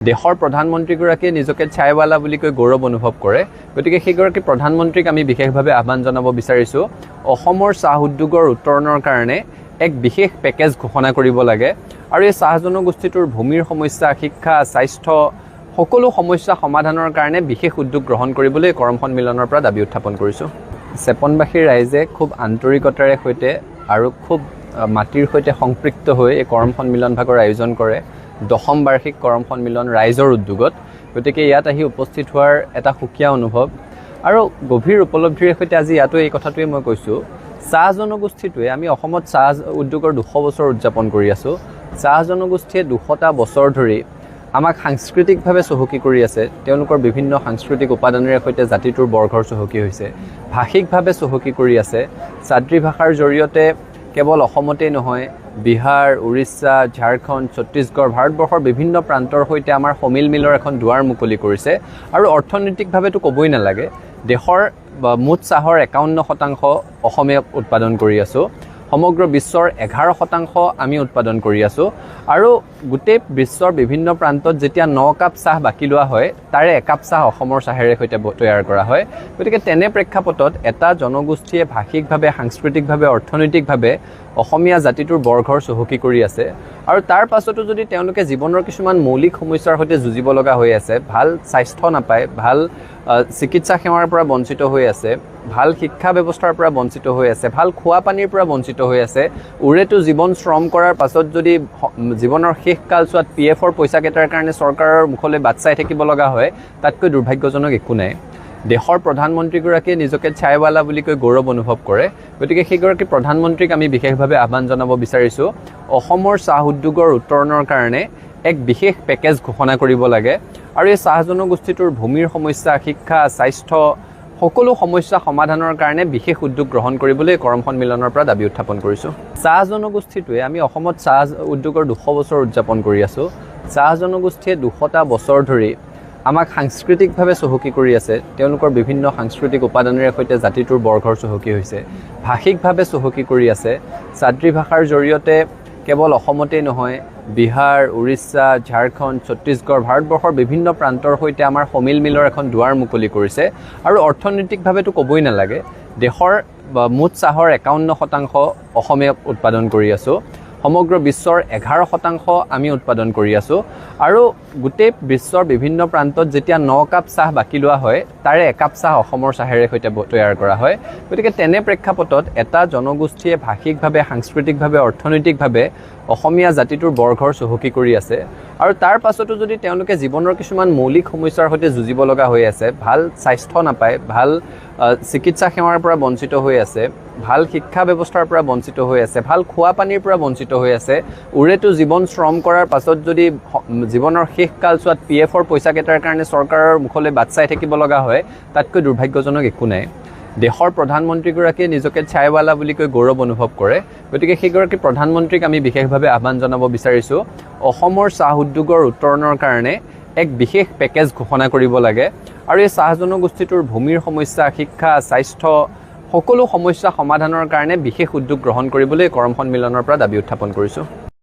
দেশৰ প্ৰধানমন্ত্ৰীগৰাকীয়ে নিজকে চায়ৱালা বুলি কৈ গৌৰৱ অনুভৱ কৰে। গতিকে সেইগৰাকী প্ৰধানমন্ত্ৰীক আমি বিশেষভাৱে আহ্বান জনাব বিচাৰিছোঁ, অসমৰ চাহ উদ্যোগৰ উত্তৰণৰ কাৰণে এক বিশেষ পেকেজ ঘোষণা কৰিব লাগে আৰু এই চাহ জনগোষ্ঠীটোৰ ভূমিৰ সমস্যা, শিক্ষা, স্বাস্থ্য সকলো সমস্যা সমাধানৰ কাৰণে বিশেষ উদ্যোগ গ্ৰহণ কৰিবলৈ কৰম সন্মিলনৰ পৰা দাবী উত্থাপন কৰিছোঁ। চেপনবাসীৰ ৰাইজে খুব আন্তৰিকতাৰে সৈতে আৰু খুব মাটিৰ সৈতে সম্পৃক্ত হৈ এই কৰম সন্মিলন ভাগৰ আয়োজন কৰে। 10ম বাৰ্ষিক কৰম সন্মিলন ৰাইজৰ উদ্যোগত। গতিকে ইয়াত আহি উপস্থিত হোৱাৰ এটা সুকীয়া অনুভৱ আৰু গভীৰ উপলব্ধিৰ সৈতে আজি ইয়াতো এই কথাটোৱে মই কৈছোঁ, চাহ জনগোষ্ঠীটোৱে আমি অসমত চাহ উদ্যোগৰ 200 বছৰ উদযাপন কৰি আছোঁ। চাহ জনগোষ্ঠীয়ে 200টা বছৰ ধৰি আমাক সাংস্কৃতিকভাৱে চহকী কৰি আছে। তেওঁলোকৰ বিভিন্ন সাংস্কৃতিক উপাদানেৰে সৈতে জাতিটোৰ বৰঘৰ চহকী হৈছে, ভাষিকভাৱে চহকী কৰি আছে। চাদ্ৰী ভাষাৰ জৰিয়তে কেৱল অসমতেই নহয়, বিহাৰ, উৰিষ্যা, ঝাৰখণ্ড, ছত্তীশগড়, ভাৰতবৰ্ষৰ বিভিন্ন প্ৰান্তৰ সৈতে আমাৰ সমিল মিলৰ এখন দুৱাৰ মুকলি কৰিছে। আৰু অৰ্থনৈতিকভাৱেতো ক'বই নালাগে, দেশৰ মুঠ চাহৰ 51% অসমে উৎপাদন কৰি আছোঁ। সমগ্ৰ বিশ্বৰ 11% আমি উৎপাদন কৰি আছোঁ আৰু গোটেই বিশ্বৰ বিভিন্ন প্ৰান্তত যেতিয়া 9 কাপ চাহ বাকি লোৱা হয়, তাৰে 1 কাপ চাহ অসমৰ চাহেৰে সৈতে তৈয়াৰ কৰা হয়। গতিকে তেনে প্ৰেক্ষাপটত এটা জনগোষ্ঠীয়ে ভাষিকভাৱে, সাংস্কৃতিকভাৱে, অৰ্থনৈতিকভাৱে অসমীয়া জাতিটোৰ বৰঘৰ চহকী কৰি আছে আৰু তাৰ পাছতো যদি তেওঁলোকে জীৱনৰ কিছুমান মৌলিক সমস্যাৰ সৈতে যুঁজিব লগা হৈ আছে, ভাল স্বাস্থ্য নাপায়, ভাল চিকিৎসা সেৱাৰ পৰা বঞ্চিত হৈ আছে, ভাল শিক্ষা ব্যৱস্থাৰ পৰা বঞ্চিত হৈ আছে, ভাল খোৱা পানীৰ পৰা বঞ্চিত হৈ আছে, উৰেতো জীৱন শ্ৰম কৰাৰ পাছত যদি জীৱনৰ শেষ কালছোৱাত PFৰ পইচাকেইটাৰ কাৰণে চৰকাৰৰ মুখলৈ বাট চাই থাকিব লগা হয়, তাতকৈ দুৰ্ভাগ্যজনক একো নাই। দেশৰ প্ৰধানমন্ত্ৰীগৰাকীয়ে নিজকে চায়ৱালা বুলি কৈ গৌৰৱ অনুভৱ কৰে। গতিকে সেইগৰাকী প্ৰধানমন্ত্ৰীক আমি বিশেষভাৱে আহ্বান জনাব বিচাৰিছোঁ, অসমৰ চাহ উদ্যোগৰ উত্তৰণৰ কাৰণে এক বিশেষ পেকেজ ঘোষণা কৰিব লাগে আৰু এই চাহ জনগোষ্ঠীটোৰ ভূমিৰ সমস্যা, শিক্ষা, স্বাস্থ্য সকলো সমস্যা সমাধানৰ কাৰণে বিশেষ উদ্যোগ গ্ৰহণ কৰিবলৈ কৰম সন্মিলনৰ পৰা দাবী উত্থাপন কৰিছোঁ। চাহ জনগোষ্ঠীটোৱে আমি অসমত চাহ উদ্যোগৰ 200 বছৰ উদযাপন কৰি আছোঁ। চাহ জনগোষ্ঠীয়ে 200টা বছৰ ধৰি আমাক সাংস্কৃতিকভাৱে চহকী কৰি আছে। তেওঁলোকৰ বিভিন্ন সাংস্কৃতিক উপাদানেৰে সৈতে জাতিটোৰ বৰঘৰ চহকী হৈছে, ভাষিকভাৱে চহকী কৰি আছে। চাদ্ৰী ভাষাৰ জৰিয়তে কেৱল অসমতেই নহয়, বিহাৰ, উৰিষ্যা, ঝাৰখণ্ড, ছত্তীশগড়, ভাৰতবৰ্ষৰ বিভিন্ন প্ৰান্তৰ সৈতে আমাৰ সমিল মিলৰ এখন দুৱাৰ মুকলি কৰিছে আৰু অৰ্থনৈতিকভাৱেতো ক'বই নালাগে, দেশৰ মুঠ চাহৰ 51% অসমে উৎপাদন কৰি আছোঁ। সমগ্ৰ বিশ্বৰ 11% আমি উৎপাদন কৰি আছোঁ আৰু গোটেই বিশ্বৰ বিভিন্ন প্ৰান্তত যেতিয়া 9 কাপ চাহ বাকি লোৱা হয়, তাৰে 1 কাপ চাহ অসমৰ চাহেৰে সৈতে তৈয়াৰ কৰা হয়। গতিকে তেনে প্ৰেক্ষাপটত এটা জনগোষ্ঠীয়ে ভাষিকভাৱে, সাংস্কৃতিকভাৱে, অৰ্থনৈতিকভাৱে অসমীয়া জাতিটোৰ বৰঘৰ চহকী কৰি আছে আৰু তাৰ পাছতো যদি তেওঁলোকে জীৱনৰ কিছুমান মৌলিক সমস্যাৰ সৈতে যুঁজিব লগা হৈ আছে, ভাল স্বাস্থ্য নাপায়, ভাল চিকিৎসা সেৱাৰ পৰা বঞ্চিত হৈ আছে, ভাল শিক্ষা ব্যৱস্থাৰ পৰা বঞ্চিত হৈ আছে, ভাল খোৱা পানীৰ পৰা বঞ্চিত হৈ আছে, উৰেতো জীৱন শ্ৰম কৰাৰ পাছত যদি জীৱনৰ শেষ কালছোৱাত PFৰ পইচাকেইটাৰ কাৰণে চৰকাৰৰ মুখলৈ বাট চাই থাকিব লগা হয়, তাতকৈ দুৰ্ভাগ্যজনক একো নাই। দেশৰ প্ৰধানমন্ত্ৰীগৰাকীয়ে নিজকে চায়ৱালা বুলি কৈ গৌৰৱ অনুভৱ কৰে। গতিকে সেইগৰাকী প্ৰধানমন্ত্ৰীক আমি বিশেষভাৱে আহ্বান জনাব বিচাৰিছোঁ, অসমৰ চাহ উদ্যোগৰ উত্তৰণৰ কাৰণে এক বিশেষ পেকেজ ঘোষণা কৰিব লাগে আৰু এই চাহ জনগোষ্ঠীটোৰ ভূমিৰ সমস্যা, শিক্ষা, স্বাস্থ্য সকলো সমস্যা সমাধানৰ কাৰণে বিশেষ উদ্যোগ গ্ৰহণ কৰিবলৈ কৰম সন্মিলনৰ পৰা দাবী উত্থাপন কৰিছোঁ।